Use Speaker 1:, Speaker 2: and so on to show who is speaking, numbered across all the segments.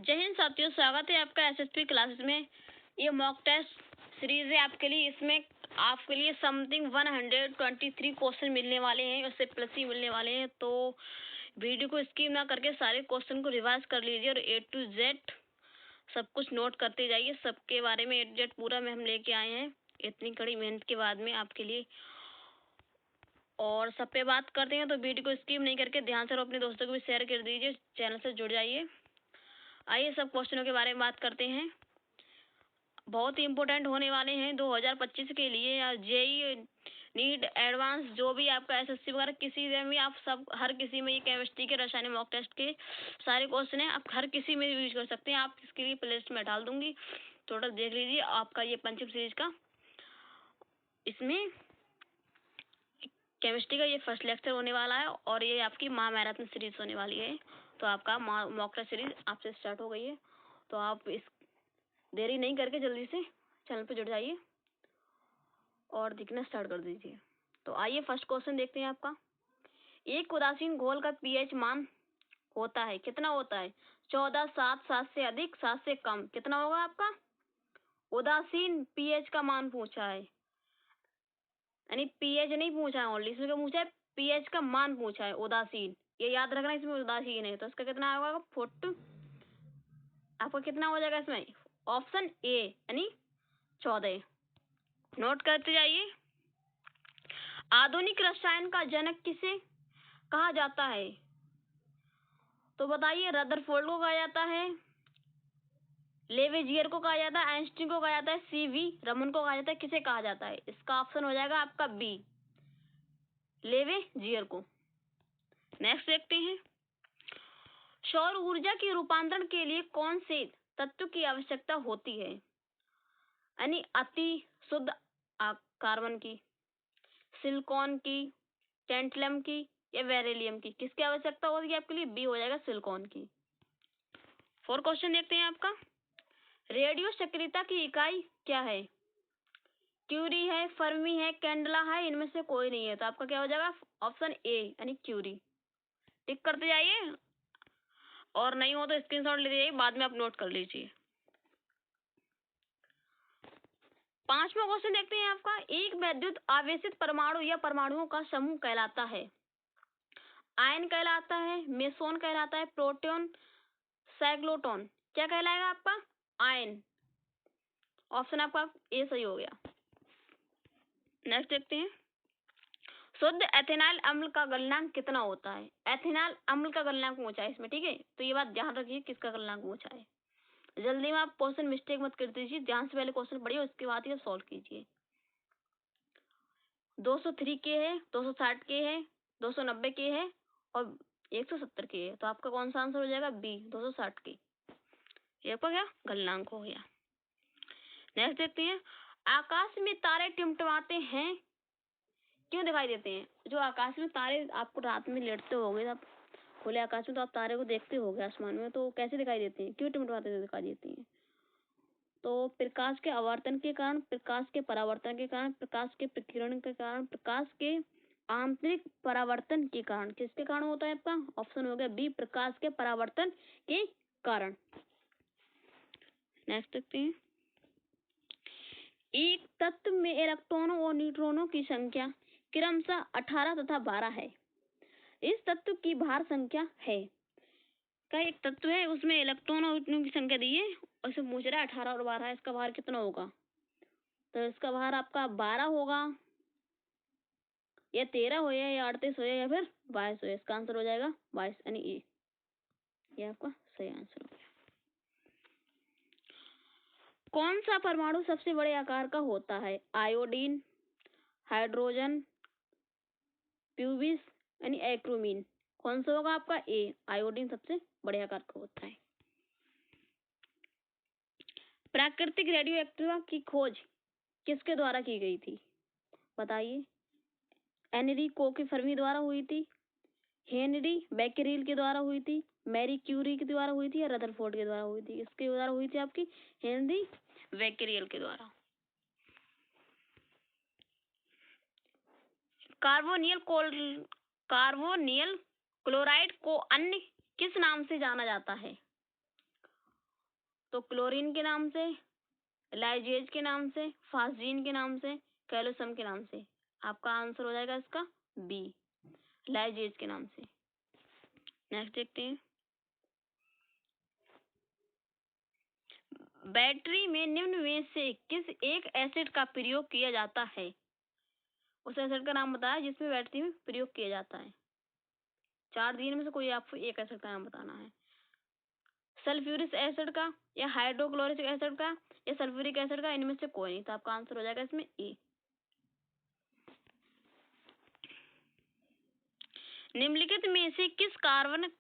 Speaker 1: जय हिंद साथियों, स्वागत है आपका एसएसपी क्लासेस में। ये मॉक टेस्ट सीरीज है आपके लिए। इसमें आपके लिए समथिंग 123 क्वेश्चन मिलने वाले हैं, उससे प्लस ही मिलने वाले हैं। तो वीडियो को स्किप ना करके सारे क्वेश्चन को रिवाइज कर लीजिए और ए टू जेड सब कुछ नोट करते जाइए। सबके बारे में ए टू जेड पूरा में हम लेके आए हैं इतनी कड़ी मेहनत के बाद में आपके लिए। और सब पे बात करते हैं, तो वीडियो को स्किप नहीं करके ध्यान से और अपने दोस्तों को भी शेयर कर दीजिए, चैनल से जुड़ जाइए। आइए सब क्वेश्चनों के बारे में बात करते हैं। बहुत ही इम्पोर्टेंट होने वाले हैं 2025 के लिए, या जेई नीट एडवांस जो भी आपका एसएससी वगैरह किसी में भी आप सब हर किसी में ये केमिस्ट्री के रसायन मॉक टेस्ट के सारे क्वेश्चन हैं, आप हर किसी में यूज कर सकते हैं। आप इसके लिए प्लेलिस्ट में डाल दूंगी, टोटल देख लीजिए आपका ये पंचम सीरीज का। इसमें केमिस्ट्री का ये फर्स्ट लेक्चर होने वाला है और ये आपकी महामैराथन सीरीज होने वाली है। तो आपका मॉक टेस्ट सीरीज आपसे स्टार्ट हो गई है, तो आप इस देरी नहीं करके जल्दी से चैनल पर जुड़ जाइए और दिखना स्टार्ट कर दीजिए। तो आइए फर्स्ट क्वेश्चन देखते हैं आपका। एक उदासीन घोल का पीएच मान होता है, कितना होता है? 14, 7, 7 से अधिक, 7 से कम, कितना होगा आपका? उदासीन पीएच का मान पूछा है, यानी पीएच नहीं पूछा है ओनली, इसमें क्या पूछा है? पीएच का मान पूछा है। उदासीन, ये याद रखना, इसमें उदासीन है तो इसका कितना होगा? फुट। आपका कितना हो जाएगा इसमें? ऑप्शन ए यानी 14। नोट करते जाइए। आधुनिक रसायन का जनक किसे कहा जाता है? तो बताइए, रदरफोर्ड को कहा जाता है, लेवेजियर को कहा जाता है, आइंस्टीन को कहा जाता है, सीवी रमन को कहा जाता है, किसे कहा जाता है? इसका ऑप्शन हो जाएगा आपका बी, लेवेजियर को। नेक्स्ट देखते हैं। सौर ऊर्जा के रूपांतरण के लिए कौन से तत्व की आवश्यकता होती है? यानी अति शुद्ध कार्बन की, सिलिकॉन की, टेंटलम की या बेरिलियम की, किसकी आवश्यकता होगी आपके लिए? बी हो जाएगा, सिलिकॉन की। 4 क्वेश्चन देखते हैं आपका। रेडियो सक्रियता की इकाई क्या है? क्यूरी है, फर्मी है, कैंडला है, इनमें से कोई नहीं है, तो आपका क्या हो जाएगा? ऑप्शन ए यानी क्यूरी। टिक करते जाइए और नहीं हो तो स्क्रीनशॉट ले लीजिए, बाद में आप नोट कर लीजिए। 5वां क्वेश्चन देखते हैं आपका। एक वैद्युत आवेशित परमाणु या परमाणुओं का समूह कहलाता है? आयन कहलाता है, मेसोन कहलाता है, प्रोटॉन, साइक्लोटॉन, क्या कहलाएगा आपका? आयन। ऑप्शन आपका ए सही हो गया। नेक्स्ट देखते हैं। शुद्ध एथेनॉल अम्ल का गलनांक कितना होता है? एथेनॉल अम्ल का गलनांक पूछा है इसमें, ठीक है, तो ये बात ध्यान रखिए किसका गलनांक पूछा है। जल्दी में आप क्वेश्चन मिस्टेक मत कर दीजिए, ध्यान से पहले क्वेश्चन पढ़िए, उसके बाद ही सॉल्व कीजिए। 203 के है, 260 के है, 290 के है और 170 के है, तो आपका कौन सा आंसर हो जाएगा? बी, 260 के। ये आपका क्या गलनांक हो गया। नेक्स्ट देखते हैं। आकाश में तारे टिमटिमाते हैं, क्यों दिखाई देते हैं? जो आकाश में तारे, आपको रात में लेटते होगे तब खुले आकाश में, तो आप तारे को देखते होगे आसमान में, तो कैसे दिखाई देते हैं, क्यों टिमटिमाते हुए दिखाई देते हैं? तो प्रकाश के आवर्तन के कारण, प्रकाश के परावर्तन के कारण, प्रकाश के प्रकीर्णन के कारण, प्रकाश के आंतरिक परावर्तन के कारण, किसके कारण होता है आपका? ऑप्शन हो गया बी, प्रकाश के परावर्तन के कारण। नेक्स्ट देखते हैं। एक तत्व में इलेक्ट्रॉनों और न्यूट्रॉनों की संख्या क्रमशः 18 तथा 12 है। इस तत्व की भार संख्या है। का एक तत्व है, उसमें इलेक्ट्रॉन और न्यूट्रॉन की संख्या दी है और इसे पूछ रहा है 18 और 12, इसका भार कितना होगा? तो इसका भार आपका 12 होगा, या 13 हो या 38 हो या फिर 22 हो। इसका आंसर हो जाएगा 22 यानी ए। ये आपका सही आंसर हो गया। कौन सा परमाणु सबसे बड़े आकार का होता है? आयोडीन, हाइड्रोजन, प्यूबिस यानी एक्रोमीन, कौन सा होगा आपका? ए, आयोडीन सबसे बड़े आकार का होता है। प्राकृतिक रेडियो एक्टिवा की खोज किसके द्वारा की गई थी? बताइए। एनरिको की फर्मी द्वारा हुई थी, हेनरी बेकेरेल के द्वारा हुई थी, मैरी क्यूरी के द्वारा हुई थी या रदरफोर्ड के द्वारा हुई थी? इसके द्वारा हुई थी आपकी हेनरी बेकेरेल के द्वारा। कार्बोनिल क्लोराइड को अन्य किस नाम से जाना जाता है? तो क्लोरीन के नाम से, लाइजेज के नाम से, फास्जीन के नाम से, कैल्शियम के नाम से। आपका आंसर हो जाएगा इसका बी, लाइजेज के नाम से। नेक्स्ट देखते हैं, बैटरी में निम्न में से किस एक एसिड का प्रयोग किया जाता है? उस एसिड का नाम बताया जिसमें बैटरी में प्रयोग किया जाता है। 4 दिन में से कोई आपको एक एसिड का नाम बताना है। सल्फ्यूरिक एसिड का, या हाइड्रोक्लोरिक एसिड का, या सल्फ्यूरिक एसिड का, इनमें से कोई नहीं। तो आपका आंसर हो जाएगा इसमें ए। निम्नलिखित में से किस कार्बन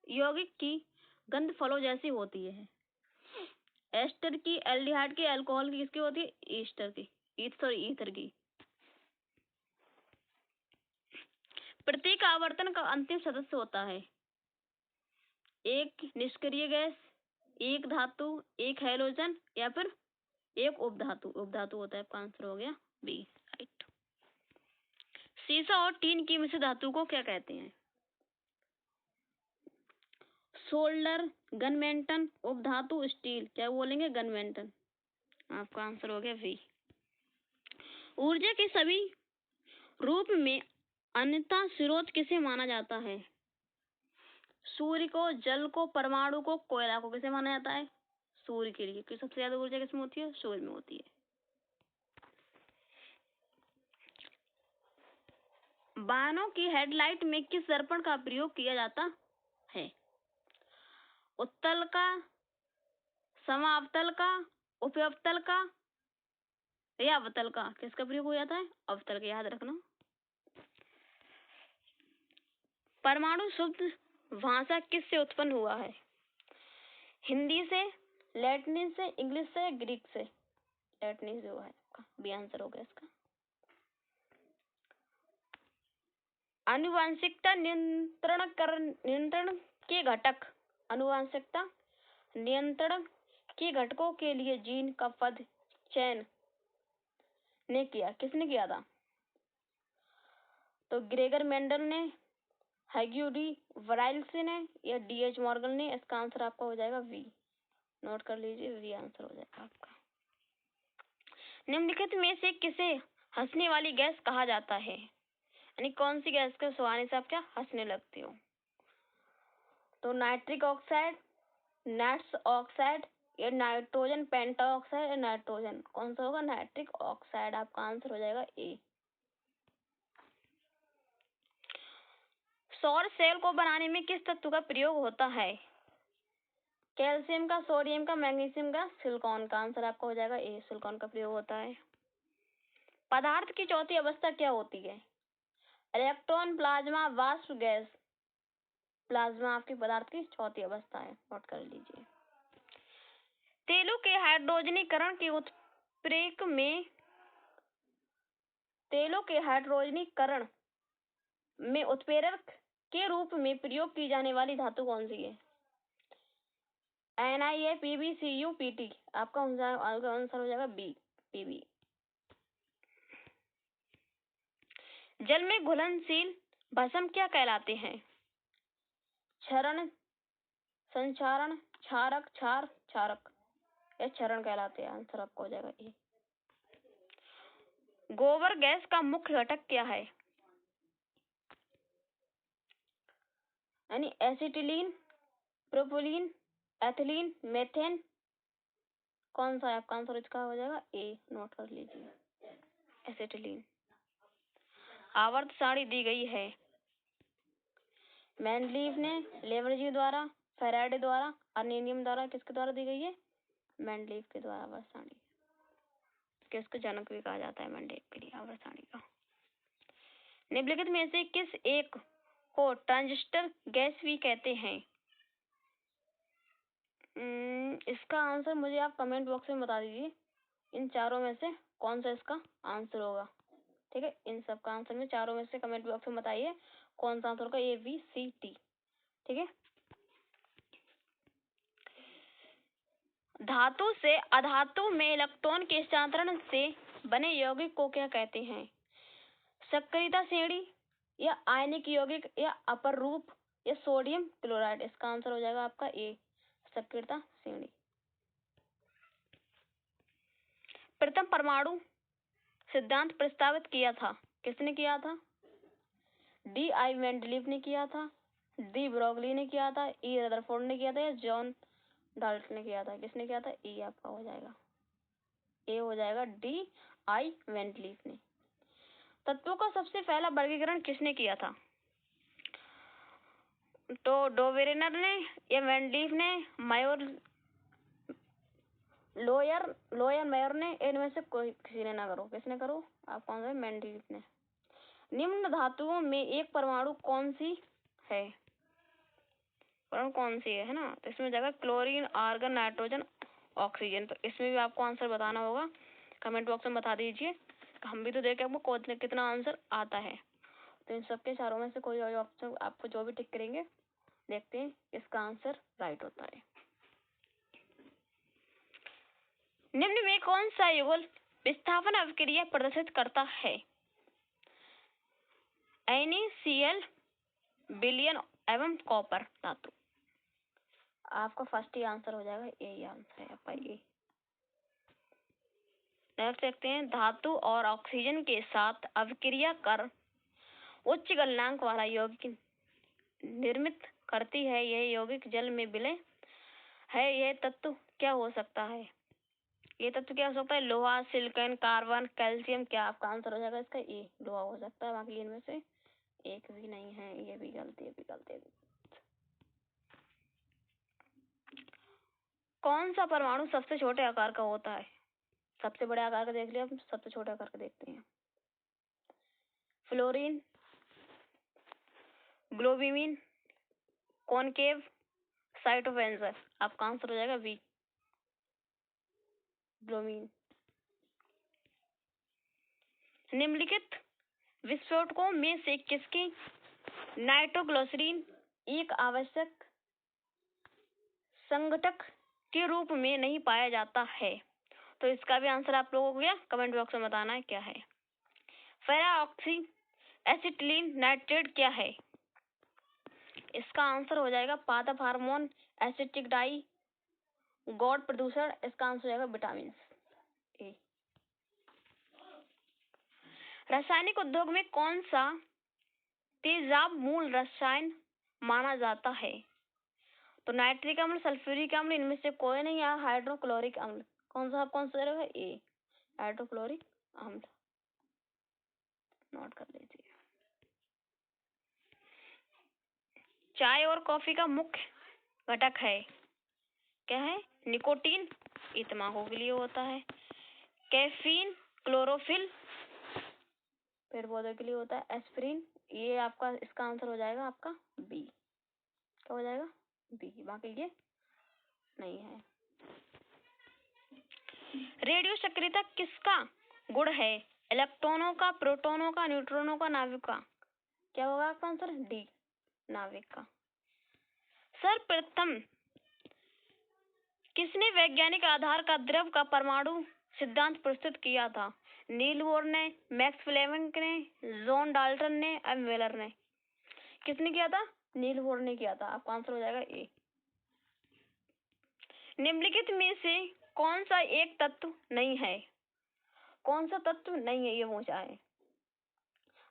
Speaker 1: यौगिक की गंध फलों जैसी होती है? एस्टर की, एल्डिहाइड की, अल्कोहल की, किसकी होती है? ईस्टर की, ईथर की। प्रत्येक आवर्तन का अंतिम सदस्य होता है एक निष्क्रिय गैस, एक धातु, एक हैलोजन, या फिर एक उपधातु। उपधातु होता है। आपका आंसर हो गया बी, राइट। सीसा और टीन की मिश्र धातु को क्या कहते हैं? सोल्डर, गनमेंटन, उपधातु, स्टील। क्या बोलेंगे? गनमेंटन। आपका आंसर हो गया बी। ऊर्जा के सभी रूप में अन्यथा स्रोत किसे माना जाता है? सूर्य को, जल को, परमाणु को, कोयला को। किसे माना जाता है? सूर्य के लिए, क्योंकि सबसे ज्यादा ऊर्जा किसमें होती है? सूर्य में होती है। वाहनों की हेडलाइट में किस दर्पण का प्रयोग किया जाता है? उत्तल का, समावतल का, उपअवतल का, या अवतल का। किसका प्रयोग हो जाता है? अवतल का, याद रखना। परमाणु शब्द भाषा किससे उत्पन्न हुआ है? हिंदी से, लैटिन से, इंग्लिश से, ग्रीक से? लैटिन से हुआ है। आपका बी आंसर हो गया इसका। आनुवांशिकता नियंत्रण के घटक, आनुवांशिकता नियंत्रण के घटकों के लिए जीन का पद चयन ने किया। किसने किया था? तो ग्रेगर मेंडल ने, हैग्यू डी वराइल्स ने, या डीएच मॉर्गन ने? इसका आंसर आपका हो जाएगा वी। नोट कर लीजिए, वी आंसर हो जाएगा आपका। निम्नलिखित में से किसे हंसने वाली गैस कहा जाता है? यानी कौन सी गैस के सुहाने से आप क्या हंसने लगते हो? तो नाइट्रिक ऑक्साइड, नट्स ऑक्साइड, या नाइट्रोजन पेंटाऑक्साइड, या नाइट्रोजन। कौन सा होगा? Nitric oxide. आपका आंसर हो जाएगा ए। सौर सेल को बनाने में किस तत्व का प्रयोग होता है? कैल्शियम का, सोडियम का, मैग्नीशियम का, सिलिकॉन का। आंसर आपका हो जाएगा ए, सिलिकॉन का प्रयोग होता है। पदार्थ की चौथी अवस्था क्या होती है? इलेक्ट्रॉन, प्लाज्मा, वाष्प, गैस। प्लाज्मा आपकी पदार्थ की चौथी अवस्था है। नोट कर लीजिए। तेलों के हाइड्रोजनीकरण के उत्प्रेरक में, तेलों के हाइड्रोजनीकरण में उत्प्रेरक के रूप में प्रयोग की जाने वाली धातु कौन सी है? Na, Pb, Cu, Pt। आपका आंसर हो जाएगा बी, Pb। जल में घुलनशील भस्म क्या कहलाते हैं? क्षरण, संचारण, क्षारक, क्षार, क्षारक, या क्षरण कहलाते हैं। आंसर आपका हो जाएगा ए। गोबर गैस का मुख्य घटक क्या है? यानी एसिटिलीन, प्रोपिलीन, एथिलीन, मेथेन। कौन सा है आपका आंसर? इसका हो जाएगा ए। नोट कर लीजिए, एसिटिलीन। आवर्त सारणी दी गई है मेंडलीव ने, लेवर्जी द्वारा, फैराडे द्वारा, अर्नीनियम द्वारा। किसके द्वारा दी गई है? मेंडलीव के द्वारा आवर्त सारणी। किसको जनक भी कहा जाता है मेंडलीव के लिए आवर्त सारणी का। निम्नलिखित में से किस एक को ट्रांजिस्टर गैस भी कहते हैं? इसका आंसर मुझे आप कमेंट बॉक्स में बता दीजिए। इन चारों में से कौन सा इसका आंसर होगा? ठीक है, इन सब का आंसर में चारों में से कमेंट बॉक्स में बताइए कौन सा आंसर होगा। ए, बी, सी, टी। ठीक है। धातु से अधातु में इलेक्ट्रॉन के स्थानांतरण से बने यौगिक को क्या कहते हैं? सक्रियता श्रेणी, या आयनिक यौगिक, या अपर रूप, या सोडियम क्लोराइड। इसका आंसर हो जाएगा आपका ए, सक्रियता श्रेणी। प्रथम परमाणु सिद्धांत प्रस्तावित किया था? किसने किया था? डी आई मेंडलीव ने किया था, डी ब्रोगली ने किया था, ई रदरफोर्ड ने किया था या जॉन डाल्टन ने किया था? किसने किया था? ई आपका हो जाएगा, ए हो जाएगा, डी आई मेंडलीव ने। तत्वों का सबसे पहला वर्गीकरण किसने किया था? तो डोवेरेनर ने या मेंडलीव ने, लोयर मेयर ने, इनमें से कोई किसी ने ना करो। किसने करो? आप कौन सा? मेंडलीव ने। निम्न धातुओं में एक परमाणु कौन सी है? परमाणु कौन सी है ना? तो इसमें जाएगा क्लोरीन, आर्गन, नाइट्रोजन, ऑक्सीजन। तो इसमें भी आपको आंसर बताना होगा, कमेंट बॉक्स में बता दीजिए। हम भी तो देखें आपको कितना आंसर आता है। तो इन सबके चारों में से कोई ऑप्शन आपको जो भी टिक करेंगे, देखते हैं इसका आंसर राइट होता है। निम्न में कौन सा युगल विस्थापन अभिक्रिया प्रदर्शित करता है? NaCl, विलियन एवं कॉपर धातु। आपका फर्स्ट ही आंसर हो जाएगा, यही आंसर है आपका ए। नेक्स्ट देखते हैं, धातु और ऑक्सीजन के साथ अभिक्रिया कर उच्च गलनांक वाला यौगिक निर्मित करती है। यह यौगिक जल में विलय है। यह तत्व क्या हो सकता है? ये तत्व क्या हो सकता है? लोहा, सिलिकॉन, कार्बन, कैल्शियम। क्या आपका आंसर हो जाएगा इसका? ए, लोहा हो सकता है। बाकी इनमें से एक भी नहीं है, ये भी गलती, ये भी गलती। कौन सा परमाणु सबसे छोटे आकार का होता है? सबसे बड़े आकार का देख लिया, अब सबसे छोटे आकार का देखते हैं। फ्लोरीन, ग्लोबिमिन, कॉनकेव, साइटोफेंजर। आपका आंसर हो जाएगा बी, ब्रोमीन। निम्नलिखित विस्फोटकों में से किसकी नाइट्रोग्लिसरीन एक आवश्यक संघटक के रूप में नहीं पाया जाता है? तो इसका भी आंसर आप लोगों को क्या कमेंट बॉक्स में बताना है क्या है। फेराऑक्सी एसिटिलीन नाइट्रेट क्या है? इसका आंसर हो जाएगा पादप हार्मोन, एसिटिक डाई, गॉड प्रदूषण। इसका आंसर हो जाएगा विटामिन ए। रासायनिक उद्योग में कौन सा तेजाब मूल रसायन माना जाता है? तो नाइट्रिक अम्ल, सल्फ्यूरिक अम्ल, इनमें से कोई नहीं है। हाइड्रोक्लोरिक अम्ल। कौन सा? आप कौन सा रहेगा? ए, हाइड्रोक्लोरिक अम्ल। नोट कर लीजिए। चाय और कॉफी का मुख्य घटक है क्या है? निकोटीन, ये तंबाकू के लिए होता है। कैफीन, क्लोरोफिल, पेड़ पौधे के लिए होता है। एस्पिरिन, ये आपका, इसका आंसर हो जाएगा आपका बी। क्या हो जाएगा? बी। बाकी ये नहीं है। रेडियो सक्रियता किसका गुण है? इलेक्ट्रॉनों का, प्रोटॉनों का, न्यूट्रॉनों का, नाभिक का? क्या होगा आपका आंसर? डी, नाभिक का। सर्वप्रथम किसने वैज्ञानिक आधार का द्रव का परमाणु सिद्धांत प्रस्तुत किया था? नील बोर ने, मैक्स प्लैंक ने, जॉन डाल्टन ने, एम वेलर ने? किसने किया था? नील बोर ने किया था। आपका आंसर हो जाएगा ए। निम्नलिखित में से कौन सा एक तत्व नहीं है? कौन सा तत्व नहीं है ये पूछा है।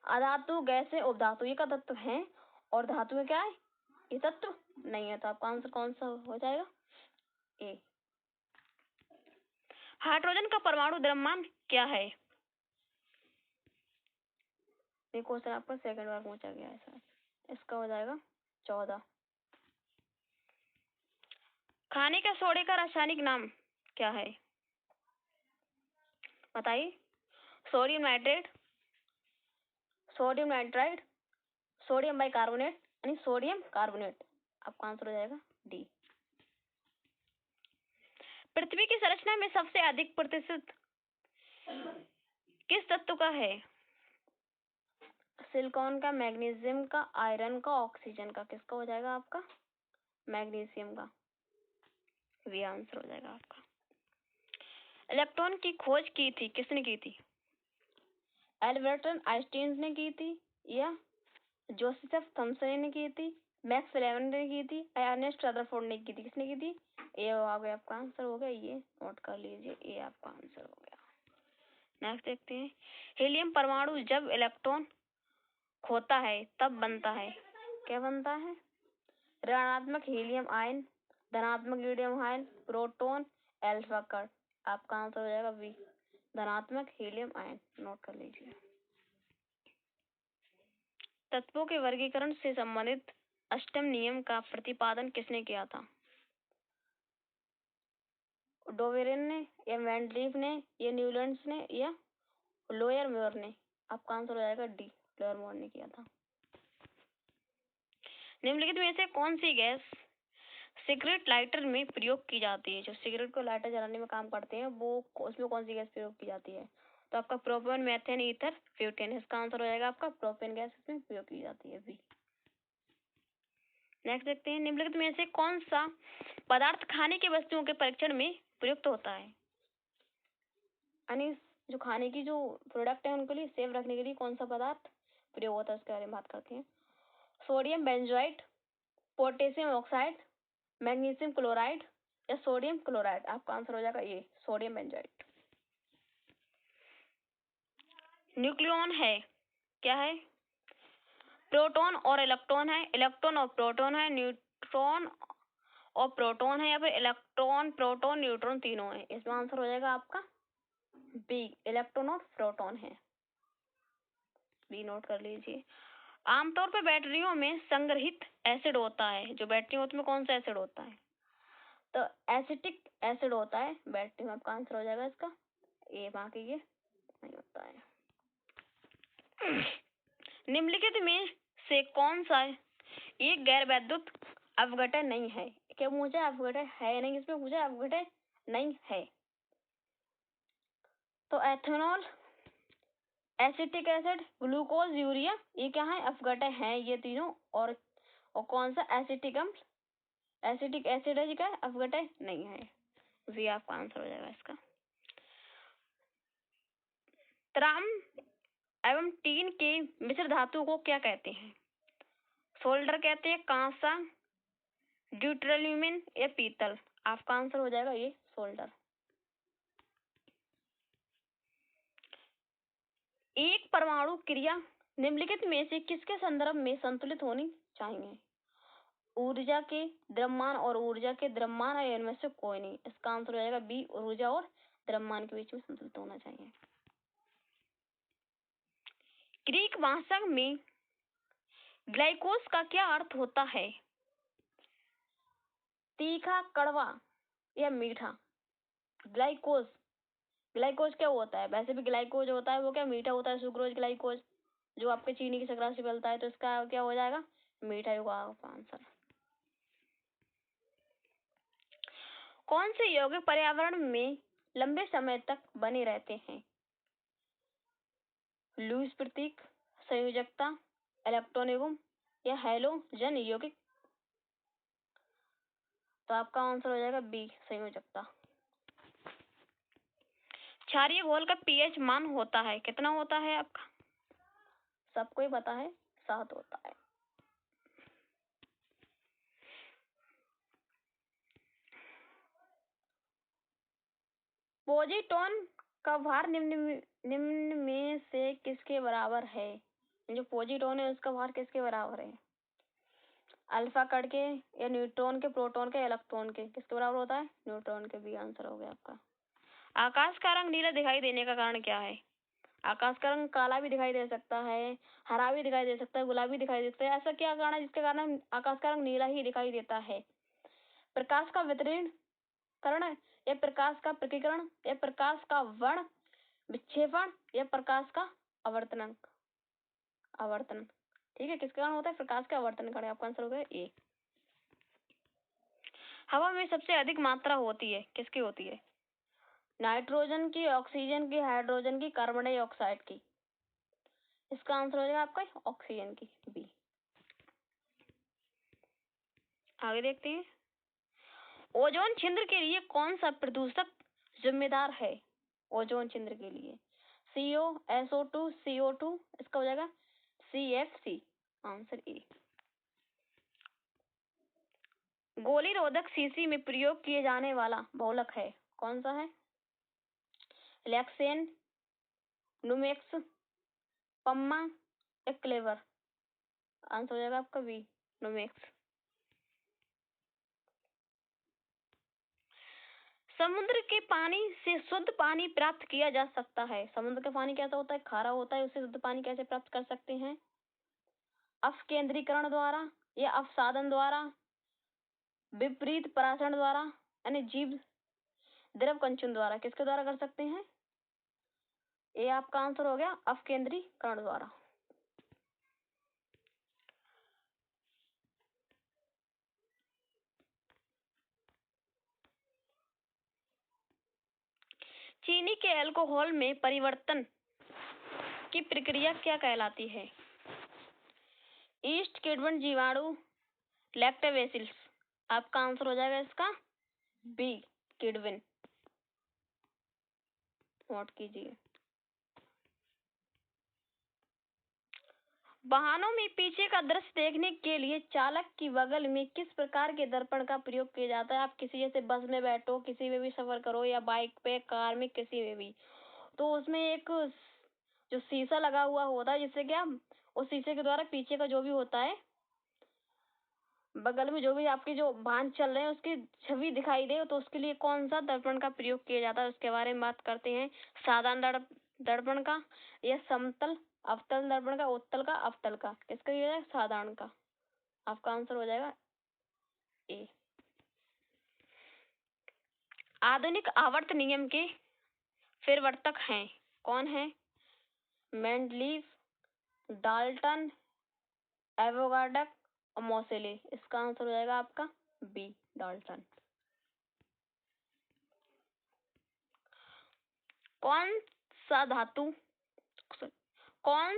Speaker 1: अधातु, गैसें, उपधातु ये का तत्व है और धातु में क्या है? ये तत्व नहीं है। तो आपका आंसर कौन सा हो जाएगा? ए। हाइड्रोजन का परमाणु द्रव्यमान क्या है? ये क्वेश्चन आपका सेकंड बार पूछा गया है सर। इसका हो जाएगा 14। खाने के सोडे का रासायनिक नाम क्या है? बताइए। Sodium nitrate, sodium nitride, sodium bicarbonate, यानी सोडियम कार्बोनेट। आपका आंसर हो जाएगा डी। पृथ्वी की संरचना में सबसे अधिक प्रतिशत किस तत्व का है? सिलिकॉन का, मैग्नीशियम का, आयरन का, ऑक्सीजन का? किसका हो जाएगा आपका? मैग्नीशियम का। वी आंसर हो जाएगा आपका। इलेक्ट्रॉन की खोज की थी किसने की थी? एल्बर्ट आइंस्टाइन ने की थी या जोसेफ थॉमसन ने की थी, मैक्स प्लैंक ने की थी, अर्नेस्ट रदरफोर्ड ने की थी? किसने की थी? ए हो गया आपका आंसर, हो गया ये। नोट कर लीजिए, ए आपका आंसर हो गया। नेक्स्ट देखते हैं, हीलियम परमाणु जब इलेक्ट्रॉन खोता है तब बनता है, क्या बनता है? ऋणात्मक हीलियम आयन, धनात्मक हीलियम आयन, प्रोटॉन, अल्फा कण। आपका आंसर हो जाएगा बी, धनात्मक हीलियम आयन। नोट कर लीजिए। तत्वों के वर्गीकरण से संबंधित अष्टम नियम का प्रतिपादन किसने किया था? डोवेरेन ने, या मेंडलीफ ने, या न्यूलैंड्स ने, या लोयर मोर ने? आपका आंसर हो जाएगा डी, लोयर मोर ने किया था। निम्नलिखित में से कौन सी गैस सिगरेट लाइटर में प्रयोग की जाती है? जो सिगरेट को लाइटर जलाने में काम करते हैं वो उसमें कौन सी गैस प्रयोग की जाती है? तो आपका प्रोपेन, मेथेन, ईथर, ब्यूटेन। इसका आंसर हो जाएगा आपका प्रोपेन गैस इसमें प्रयोग की जाती है, बी। नेक्स्ट देखते हैं, निम्नलिखित में से कौन सा पदार्थ खाने की वस्तुओं के परीक्षण में प्रयुक्त होता है? यानी जो खाने की जो प्रोडक्ट है उनके लिए सेफ रखने के लिए कौन सा पदार्थ प्रयोग होता है उसके बारे में बात करते हैं। Sodium benzoate, potassium oxide, magnesium chloride, या सोडियम क्लोराइड? आपका आंसर हो जाएगा ये, सोडियम बेंजोएट। न्यूक्लियॉन है, क्या है? प्रोटॉन और इलेक्ट्रॉन है, इलेक्ट्रॉन और प्रोटॉन है, न्यूट्रॉन और प्रोटॉन है, या फिर इलेक्ट्रॉन, प्रोटॉन, न्यूट्रॉन तीनों है? इसमें आंसर हो जाएगा आपका बी, इलेक्ट्रॉन और प्रोटॉन है, बी। नोट कर लीजिए। आमतौर पर बैटरियों में संग्रहित एसिड होता है, जो बैटरी होती है कौन सा एसिड होता है? तो एसिटिक एसिड होता है बैटरी में। आपका आंसर हो जाएगा इसका ए, बाकी ये नहीं होता है। निम्नलिखित में से कौन सा एक गैर वैद्युत अपघटय नहीं है? क्या मुझे अपघटय है नहीं, इसमें मुझे अपघटय नहीं है। तो ethanol, acetic acid, glucose, urea, ये क्या है? अपघटय है ये तीनों। और कौन सा एसिटिक अम्ल, एसिटिक एसिड है, क्या अपघटय नहीं है, ये आपका आंसर हो जाएगा इसका। ताम एवं टीन के मिश्र धातु को क्या कहते हैं? सोल्डर कहते हैं, कांसा, ड्यूटेरियम, या पीतल? आपका आंसर हो जाएगा ये, सोल्डर। एक परमाणु क्रिया निम्नलिखित में से किसके संदर्भ में संतुलित होनी चाहिए? ऊर्जा के द्रव्यमान और ऊर्जा के द्रव्यमान, या इनमें से कोई नहीं? इसका आंसर हो जाएगा बी, ऊर्जा और द्रव्यमान के बीच में संतुलित होना चाहिए। ग्रीक भाषा में ग्लाइकोस का क्या अर्थ होता है? तीखा, कड़वा, या मीठा? ग्लाइकोस, ग्लाइकोज क्या होता है? वैसे भी ग्लाइकोज होता है वो क्या मीठा होता है, सुक्रोज ग्लाइकोज जो आपके चीनी की शर्करा से मिलता है, तो इसका क्या हो जाएगा? मीठा ही होगा आपका आंसर। कौन से यौगिक पर्यावरण में लंबे समय तक बने रहते हैं? लुईस प्रतीक, संयोजकता, इलेक्ट्रॉन युग्म, या हैलोजन यौगिक? तो आपका आंसर हो जाएगा बी, संयोजकता। क्षारीय घोल का पीएच मान होता है, कितना होता है आपका? सबको ही पता है, 7 होता है। पोजीट्रॉन का भार निम्न में से किसके बराबर है? जो पोजीट्रॉन है उसका भार किसके बराबर है? अल्फा कण के, या न्यूट्रॉन के, प्रोटॉन के, इलेक्ट्रॉन के? किसके बराबर होता है? न्यूट्रॉन के, भी आंसर हो गया आपका। आकाश का रंग नीला दिखाई देने का कारण क्या है? आकाश का रंग काला भी दिखाई दे सकता है, हरा भी दिखाई दे सकता है, गुलाबी दिखाई दे सकता है। ऐसा क्या कारण है जिसके कारण आकाश का रंग नीला ही दिखाई देता है? प्रकाश का वितरण करण, या प्रकाश का प्रकीकरण, या प्रकाश का वर्ण विक्षेपण, या प्रकाश का आवर्तन? आवर्तन, ठीक है। किसके कारण होता है? प्रकाश का आवर्तन कारण। आपका आंसर हो गया ए। हवा में सबसे अधिक मात्रा होती है, किसकी होती है? नाइट्रोजन की, ऑक्सीजन की, हाइड्रोजन की, कार्बन डाइऑक्साइड की? इसका आंसर हो जाएगा आपका ऑक्सीजन की, बी। आगे देखते हैं, ओजोन छिद्र के लिए कौन सा प्रदूषक जिम्मेदार है? ओजोन छिद्र के लिए CO, SO2, CO2? इसका हो जाएगा CFC, आंसर ए। गोली रोधक शीशी में प्रयोग किए जाने वाला बहुलक है, कौन सा है? लेक्सेन, नुमेक्स, पम्मा या क्लेवर? आंसर हो जाएगा आपका बी, नुमेक्स। समुद्र के पानी से शुद्ध पानी प्राप्त किया जा सकता है। समुद्र का पानी कैसा होता है? खारा होता है। उससे शुद्ध पानी कैसे प्राप्त कर सकते हैं? अपकेंद्रीकरण द्वारा या अपसादन द्वारा, विपरीत परासरण द्वारा, यानी जीव द्रव कंचन द्वारा। किसके द्वारा कर सकते हैं? ये आपका आंसर हो गया अपकेंद्रीकरण द्वारा। चीनी के अल्कोहल में परिवर्तन की प्रक्रिया क्या कहलाती है? ईस्ट, किण्वन, जीवाणु, लैक्टोबैसिलस। आपका आंसर हो जाएगा इसका बी, किण्वन। नोट कीजिए। वाहनों में पीछे का दृश्य देखने के लिए चालक की बगल में किस प्रकार के दर्पण का प्रयोग किया जाता है? आप किसी जैसे बस में बैठो, किसी में भी सफर करो, या बाइक पे, कार में, किसी में भी, तो उसमें एक जो शीशा लगा हुआ होता है, जिससे क्या उस शीशे के द्वारा पीछे का जो भी होता है, बगल में जो भी आपके जो वाहन चल रहे हैं उसकी छवि दिखाई दे, तो उसके लिए कौन सा दर्पण का प्रयोग किया जाता है, उसके बारे में बात करते हैं। साधारण दर्पण का, या समतल अवतल दर्पण का, उत्तल का, अवतल का? किसका किया जाएगा? साधारण का। आपका आंसर हो जाएगा ए। आधुनिक आवर्त नियम के प्रवर्तक हैं, कौन है? मेंडलीव, डाल्टन, एवोगाड्रो और मोसेले। इसका आंसर हो जाएगा आपका बी, डाल्टन। कौन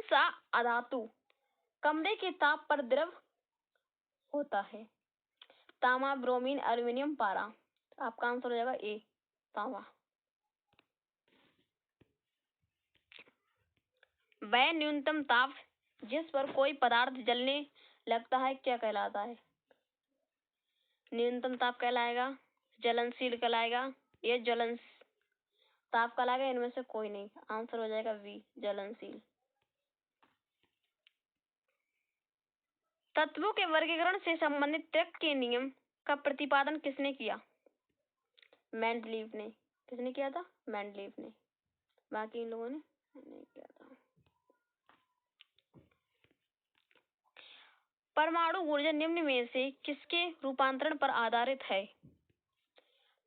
Speaker 1: सा अधातु कमरे के ताप पर द्रव होता है? तांबा, ब्रोमीन, एल्युमिनियम, पारा। आपका आंसर हो जाएगा ए, तांबा। वह न्यूनतम ताप जिस पर कोई पदार्थ जलने लगता है क्या कहलाता है? न्यूनतम ताप कहलाएगा, जलनशील कहलाएगा, या ज्वलन ताप कहलाएगा? इनमें से कोई नहीं। आंसर हो जाएगा बी, जलनशील। तत्वों के वर्गीकरण से संबंधित त्रिक के नियम का प्रतिपादन किसने किया? मेंडलीव ने। किसने किया था? मेंडलीव ने। बाकी इन लोगों ने नहीं किया था। परमाणु ऊर्जा निम्न में से किसके रूपांतरण पर आधारित है?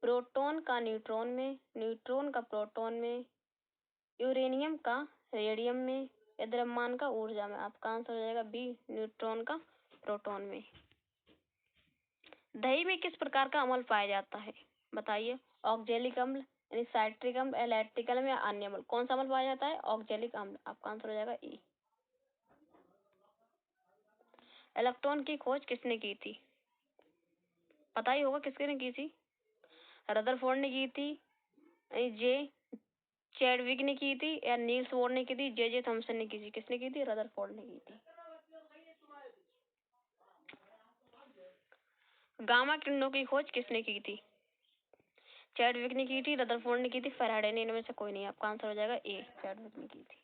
Speaker 1: प्रोटॉन का न्यूट्रॉन में, न्यूट्रॉन का प्रोटॉन में, यूरेनियम का रेडियम में, या द्रव्यमान का ऊर्जा में? आपका आंसर हो जाएगा बी, न्यूट्रॉन का प्रोटॉन में। दही में किस प्रकार का अम्ल पाया जाता है? बताइए। ऑक्जेलिक अम्ल, यानी साइट्रिक अम्ल, लैक्टिक अम्ल या अन्य अम्ल? कौन सा अम्ल पाया जाता है? ऑक्जेलिक अम्ल। आपका आंसर हो जाएगा ए। इलेक्ट्रॉन की खोज किसने की थी? पता ही होगा किसने की थी। रदरफोर्ड ने की थी, जे चैडविक ने की थी, या नील्स बोर ने की थी, जे थॉमसन ने की थी? किसने की थी? रदरफोर्ड ने की थी। गामा किरणों की खोज किसने की थी? चैडविक ने की थी, रदरफोर्ड ने की थी, फैराडे ने। इनमें से कोई नहीं। आपका आंसर हो जाएगा ए, चैडविक ने की थी।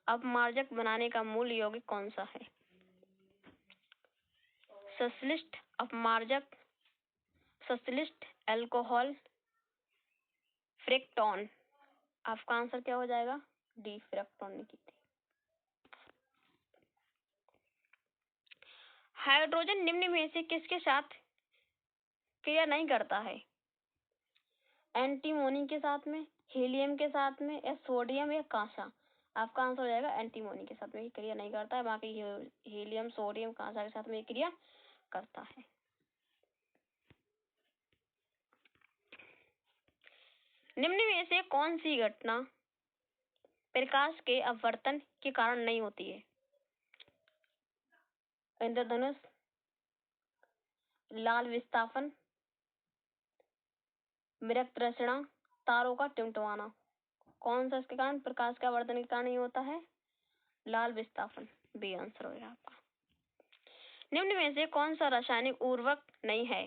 Speaker 1: अपमार्जक बनाने का मूल यौगिक कौन सा है? संश्लिष्ट अपमार्जक, संश्लिष्ट अल्कोहल, फ्रेक्टोन। आपका आंसर क्या हो जाएगा? डी, फ्रेक्टोन ने की थी। हाइड्रोजन निम्न में से किसके साथ क्रिया नहीं करता है? एंटीमोनी के साथ में, हीलियम के साथ में, या सोडियम या कांसा? आपका आंसर हो जाएगा एंटीमोनी के साथ में क्रिया नहीं करता है, बाकी हीलियम, सोडियम, कांसा के साथ में क्रिया करता है। निम्न में से कौन सी घटना प्रकाश के अपवर्तन के कारण नहीं होती है? इंद्रधनुष, लाल विस्थापन, मृगतृष्णा, तारों का टिमटिमाना। कौन सा इसके कारण प्रकाश के आवर्तन के कारण नहीं होता है? लाल विस्थापन। बी आंसर हो आपका। निम्न में से कौन सा रासायनिक उर्वरक नहीं है?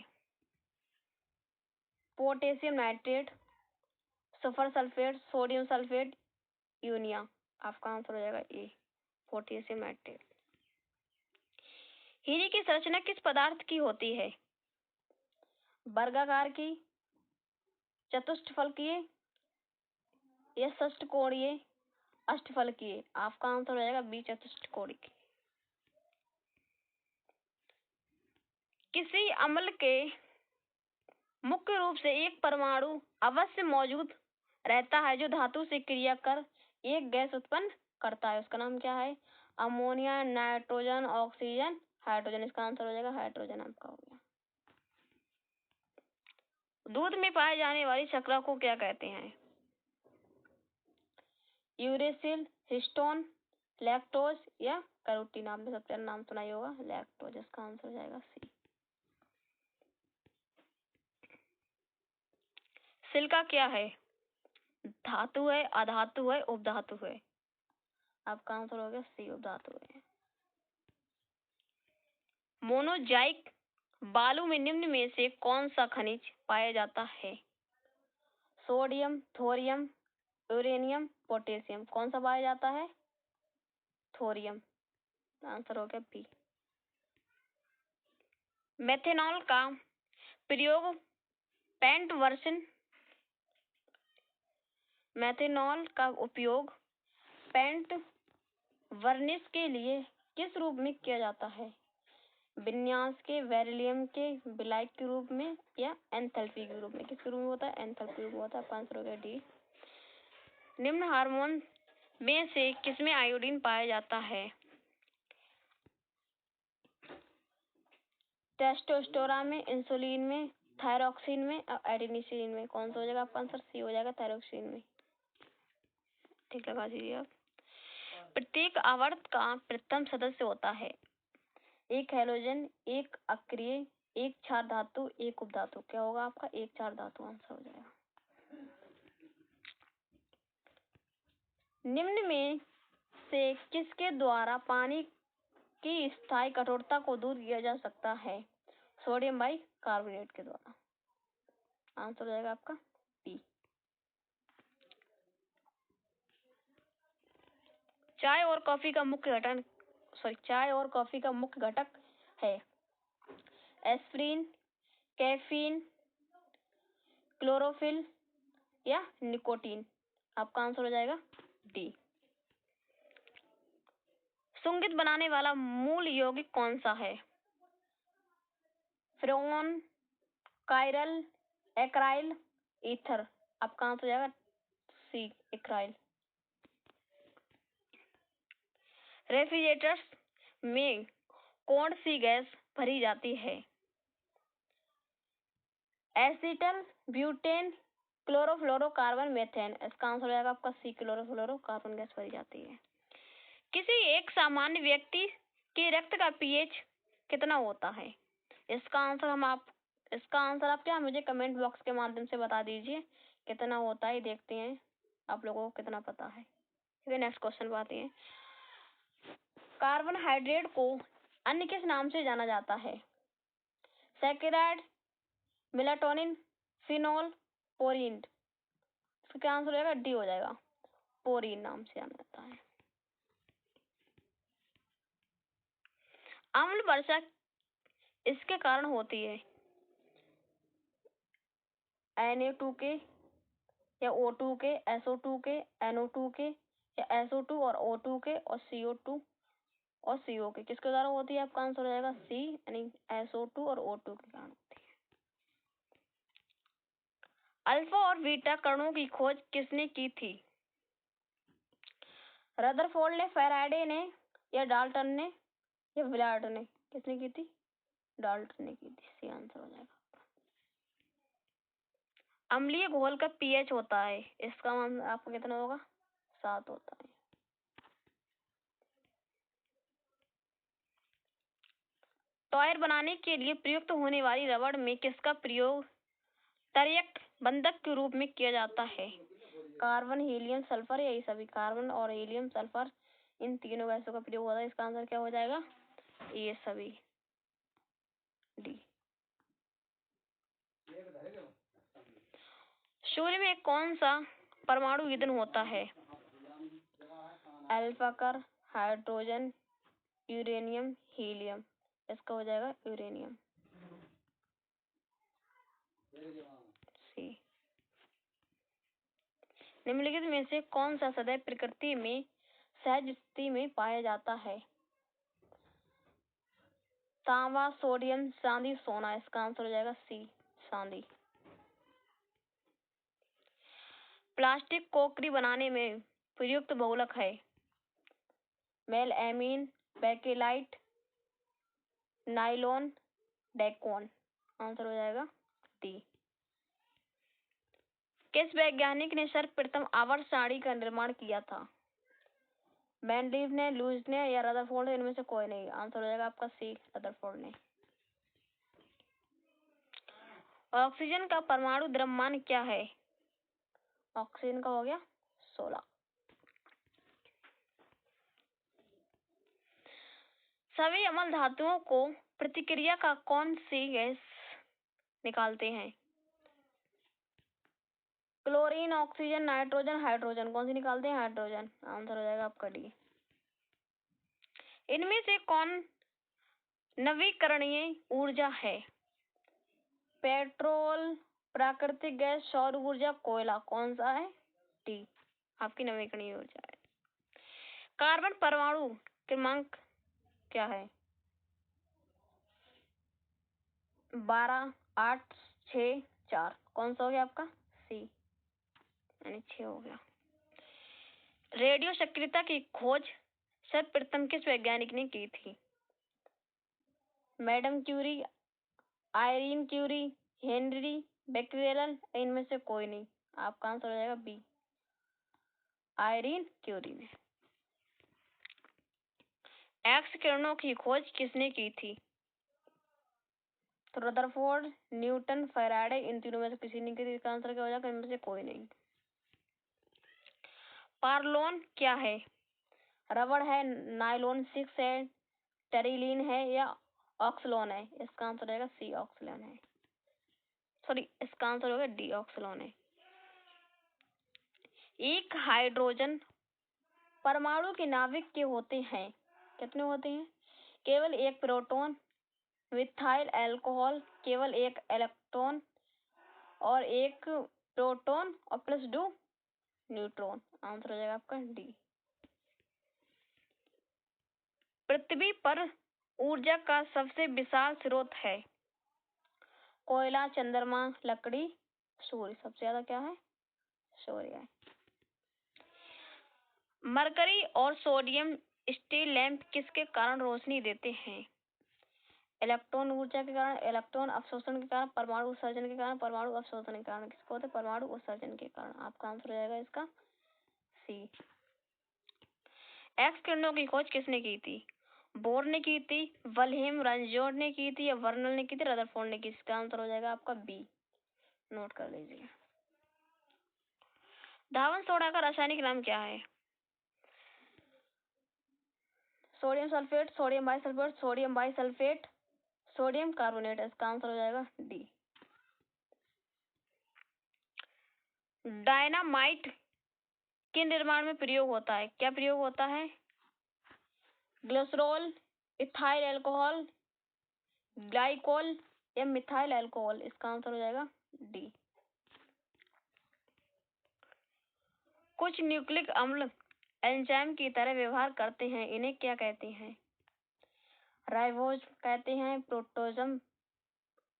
Speaker 1: Potassium nitrate, sulphur sulphate, sodium sulphate, urea. आपका आंसर हो जाएगा ए, पोटेशियम नाइट्रेट। हीरे की संरचना किस पदार्थ की होती है? वर्गाकार की, चतुष्फलकीय या षष्ठकोणीय, अष्टफलकीय। आपका आंसर हो जाएगा बी, चतुष्कोणीय। किसी अम्ल के मुख्य रूप से एक परमाणु अवश्य मौजूद रहता है जो धातु से क्रिया कर एक गैस उत्पन्न करता है, उसका नाम क्या है? Ammonia, nitrogen, oxygen, hydrogen. इसका आंसर हो जाएगा हाइड्रोजन आपका हो गया। दूध में पाए जाने वाली शर्करा को क्या कहते हैं? यूरेसिल, हिस्टोन, लैक्टोज या कैरोटीन। आपने सबसे पहले नाम सुना ही होगा लैक्टोज। इसका आंसर हो जाएगा सी। सिलिका क्या है? धातु है, अधातु है, उपधातु है। आपका आंसर हो गया सी, उपधातु है। मोनोजाइक बालू में निम्न में से कौन सा खनिज पाया जाता है? Sodium, thorium, uranium, potassium. कौन सा पाया जाता है? थोरियम। आंसर हो गया बी। मेथेनॉल का प्रयोग पेंट वर्जन मेथेनॉल का उपयोग पेंट वर्निश के लिए किस रूप में किया जाता है? विन्यास के, बेरिलियम के, विलायक के रूप में या एंथैल्पी के रूप में? किस रूप में होता है? एंथैल्पी रूप में होता है। आंसर हो गया डी। निम्न हार्मोन में से किसमें आयोडीन पाया जाता है? टेस्टोस्टेरोन में, इंसुलिन में, थायरॉक्सिन में और एडेनिसिन में। कौन सा हो जाएगा आपका आंसर? सी हो जाएगा, थायरॉक्सिन में। ठीक लगा दीजिए आप। प्रत्येक आवर्त का प्रथम सदस्य होता है एक हैलोजन, एक अक्रिय, एक क्षार धातु, एक उपधातु। क्या होगा आपका? एक क्षार धातु आंसर हो जाएगा। निम्न में से किसके द्वारा पानी की स्थायी कठोरता को दूर किया जा सकता है? सोडियम बाई कार्बोनेट के द्वारा। आंसर हो जाएगा आपका बी। चाय और कॉफी का मुख्य घटक है एस्पिरिन, कैफीन, क्लोरोफिल या निकोटीन। आपका आंसर हो जाएगा डी। सुगंधित बनाने वाला मूल यौगिक कौन सा है? फ्रेनोन, कायरल, एक्राइल, ईथर। आपका आंसर हो जाएगा सी, एक्राइल। रेफ्रिजरेटर्स में कौन सी गैस भरी जाती है? Acetyl, butane, chlorofluorocarbon, methane. इसका आंसर हो जाएगा आपका सी, क्लोरोफ्लोरोकार्बन गैस भरी जाती है। किसी एक सामान्य व्यक्ति के रक्त का पीएच कितना होता है? इसका आंसर आप क्या मुझे कमेंट बॉक्स के माध्यम से बता दीजिए कितना होता है। देखते हैं आप लोगों को कितना पता है। ठीक है, नेक्स्ट क्वेश्चन पे आते हैं। कार्बोहाइड्रेट को अन्य किस नाम से जाना जाता है? Saccharide, melatonin, phenol, porin. इसका आंसर हो जाएगा डी हो जाएगा, पोरीन नाम से जाना जाता है। अम्ल वर्षा इसके कारण होती है? Na2 के या O2 के, SO2 के, NO2 के या SO2 और O2 के और CO2 और CO के। किसके द्वारा होती है? आपका आंसर हो जाएगा सी, यानी SO2 और O2 के कारण होती है। अल्फा और बीटा कणों की खोज किसने की थी? रदरफोर्ड ने, फैराडे ने या डाल्टन ने या विलार्ड ने? किसने की थी? डाल्टन ने की थी। सी आंसर हो जाएगा। अम्लीय घोल का पीएच होता है, इसका आपको कितना होगा? 7 होता है। टायर बनाने के लिए प्रयुक्त होने वाली रबड़ में किसका प्रयोग तलयक बंधक के रूप में किया जाता है? कार्बन, हीलियम, सल्फर या ये सभी? कार्बन और हीलियम, सल्फर, इन तीनों गैसों का प्रयोग होता है। इसका आंसर क्या हो जाएगा? ये सभी, डी। सूर्य में कौन सा परमाणु ईंधन होता है? अल्फाकर, हाइड्रोजन, यूरेनियम, हीलियम। इसका हो जाएगा यूरेनियम। सी। निम्नलिखित में से कौन सा सदैव प्रकृति में सहज स्थिति में पाया जाता है? तांबा, सोडियम, चांदी, सोना। इसका आंसर हो जाएगा सी, चांदी। प्लास्टिक क्रोकरी बनाने में प्रयुक्त बहुलक है? मेलएमीन, बेकेलाइट, नाइलॉन, डेकोन। आंसर हो जाएगा डी। किस वैज्ञानिक ने सर्वप्रथम आवर्त सारणी का निर्माण किया था? मेंडलीव ने, लुईस ने या रदरफोर्ड ने? इनमें से कोई नहीं। आंसर हो जाएगा आपका सी, रदरफोर्ड ने। ऑक्सीजन का परमाणु द्रव्यमान क्या है? ऑक्सीजन का हो गया 16। सभी अम्ल धातुओं को प्रतिक्रिया का कौन सी गैस निकालते हैं? Chlorine, oxygen, nitrogen, hydrogen. कौन सी निकालते हैं? हाइड्रोजन। आंसर हो जाएगा आपका डी। इनमें से कौन नवीकरणीय ऊर्जा है? पेट्रोल, प्राकृतिक गैस, सौर ऊर्जा, कोयला। कौन सा है? डी, आपकी नवीकरणीय ऊर्जा है। कार्बन परमाणु क्रमांक क्या है? 12, 8, 6, 4। कौन सा हो गया आपका? सी, यानी 6 हो गया। रेडियो सक्रियता की खोज सर्वप्रथम किस वैज्ञानिक ने की थी? Madame Curie, Irene Curie, Henri Becquerel. इनमें से कोई नहीं। आपका आंसर हो जाएगा बी, आयरीन क्यूरी ने। एक्स किरणों की खोज किसने की थी? तो रदरफोर्ड, न्यूटन, फैराडे। इन तीनों में से किसी ने की थी। इसका आंसर क्या हो जाएगा? इनमें से कोई नहीं। पार्लोन क्या है? रबड़ है, नायलॉन 6 है, टेरिलीन है या ऑक्सलोन है? इसका आंसर रहेगा सी, ऑक्सलोन है। सॉरी, इसका आंसर होगा डी, ऑक्सलोन है। एक हाइड्रोजन परमाणु के नाभिक के होते हैं कितने होते हैं? केवल एक प्रोटॉन, मिथाइल अल्कोहल, केवल एक इलेक्ट्रॉन और एक प्रोटॉन और प्लस 2 न्यूट्रॉन। आंसर हो जाएगा आपका डी। पृथ्वी पर ऊर्जा का सबसे विशाल स्रोत है? कोयला, चंद्रमा, लकड़ी, सूर्य। सबसे ज्यादा क्या है? सूर्य है। मरकरी और सोडियम स्टील लैंप किसके कारण रोशनी देते हैं? इलेक्ट्रॉन ऊर्जा के कारण, इलेक्ट्रॉन अवशोषण के कारण, परमाणु उत्सर्जन के कारण, परमाणु अवशोषण के कारण। किसको होते? परमाणु उत्सर्जन के कारण। आपका आंसर हो जाएगा इसका सी। एक्स किरणों की खोज किसने की थी? बोर ने की थी, विल्हेम रनज़ेट ने की थी या वर्नल ने की थी, रदरफोर्ड ने की। इसका आंसर हो जाएगा आपका बी, नोट कर लीजिए। धावन सोडा का रासायनिक नाम क्या है? Sodium sulphate, sodium bisulphate, sodium bisulphate, sodium carbonate. इसका आंसर हो जाएगा डी। डायनामाइट के निर्माण में प्रयोग होता है? क्या प्रयोग होता है? ग्लिसरॉल, इथाइल अल्कोहल, ग्लाइकोल या मिथाइल अल्कोहल। इसका आंसर हो जाएगा डी। कुछ न्यूक्लिक अम्ल एंजाइम की तरह व्यवहार करते हैं, इन्हें क्या कहते हैं? राइबोज कहते हैं,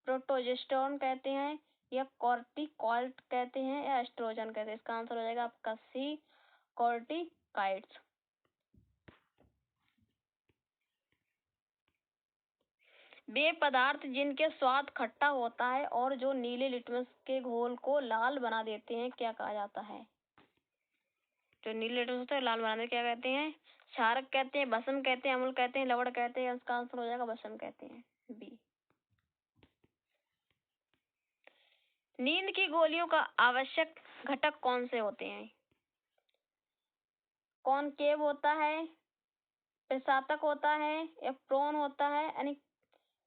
Speaker 1: प्रोटोजेस्टेरोन कहते हैं या कॉर्टिकॉइड कहते हैं या एस्ट्रोजन कहते हैं? इसका आंसर हो जाएगा आपका सी, कॉर्टिकॉइड्स। वे पदार्थ जिनके स्वाद खट्टा होता है और जो नीले लिटमस के घोल को लाल बना देते हैं, क्या कहा जाता है? जो नीले लिटमस होता है लाल बनाने क्या कहते हैं? क्षारक कहते हैं, भस्म कहते हैं, अम्ल कहते हैं, लवण कहते हैं। इसका आंसर हो जाएगा भस्म कहते हैं, बी। नींद की गोलियों का आवश्यक घटक कौन से होते हैं? कॉनकेव होता है, प्रसातक होता है या प्रोन होता है यानी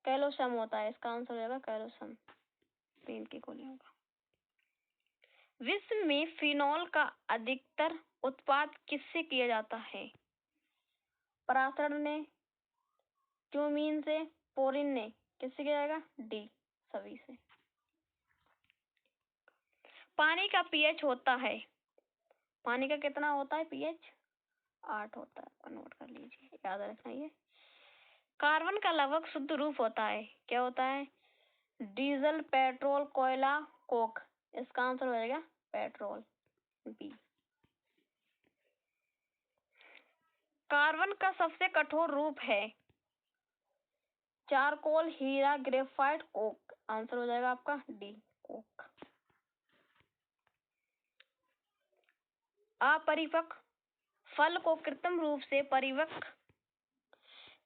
Speaker 1: कैल्शियम होता है? इसका आंसर हो जाएगा कैल्शियम, नींद की गोलियों का। विश्व में फिनॉल का अधिकतर उत्पाद किससे किया जाता है? परासरण ने, क्यूमीन से, पोरिन ने, किससे किया जाएगा? डी, सभी से। पानी का पीएच होता है, पानी का कितना होता है पीएच? 8 होता है, नोट कर लीजिए, याद रखना ये। कार्बन का लगभग शुद्ध रूप होता है, क्या होता है? डीजल, पेट्रोल, कोयला, कोक। इसका आंसर हो जाएगा पेट्रोल, बी। कार्बन का सबसे कठोर रूप है चारकोल, हीरा, ग्रेफाइट, कोक। आंसर हो जाएगा आपका डी, कोक। अपरिपक्व फल को कृत्रिम रूप से परिपक्व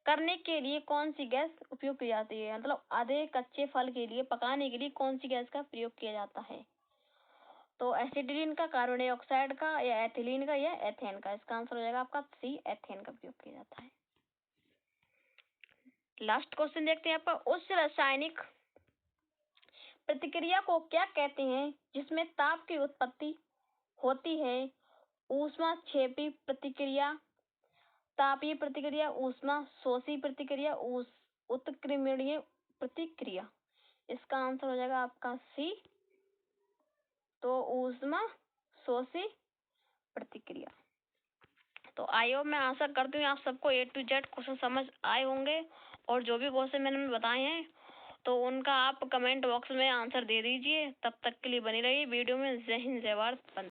Speaker 1: करने के लिए कौन सी गैस उपयोग की जाती है? मतलब आधे कच्चे फल के लिए पकाने के लिए कौन सी गैस का प्रयोग किया जाता है? तो एसिटिलीन का, कार्बन डाइऑक्साइड का, या एथिलीन का, या एथेन का। इसका आंसर हो जाएगा आपका सी, एथेन का प्रयोग किया जाता है। लास्ट क्वेश्चन देखते हैं आपका। उस रासायनिक प्रतिक्रिया को क्या कहते हैं जिसमें ताप की उत्पत्ति होती है? ऊष्माक्षेपी प्रतिक्रिया, तापीय प्रतिक्रिया, ऊष्मा शोषी प्रतिक्रिया, उत्क्रमणीय प्रतिक्रिया। इसका आंसर हो जाएगा आपका सी, तो ऊष्मा शोषी प्रतिक्रिया। तो आई होप, मैं आशा करती हूँ आप सबको A to Z क्वेश्चन समझ आए होंगे, और जो भी क्वेश्चन मैंने बताए हैं तो उनका आप कमेंट बॉक्स में आंसर दे दीजिए। तब तक के लिए बनी रहिए वीडियो में। जय हिंद, जय भारत।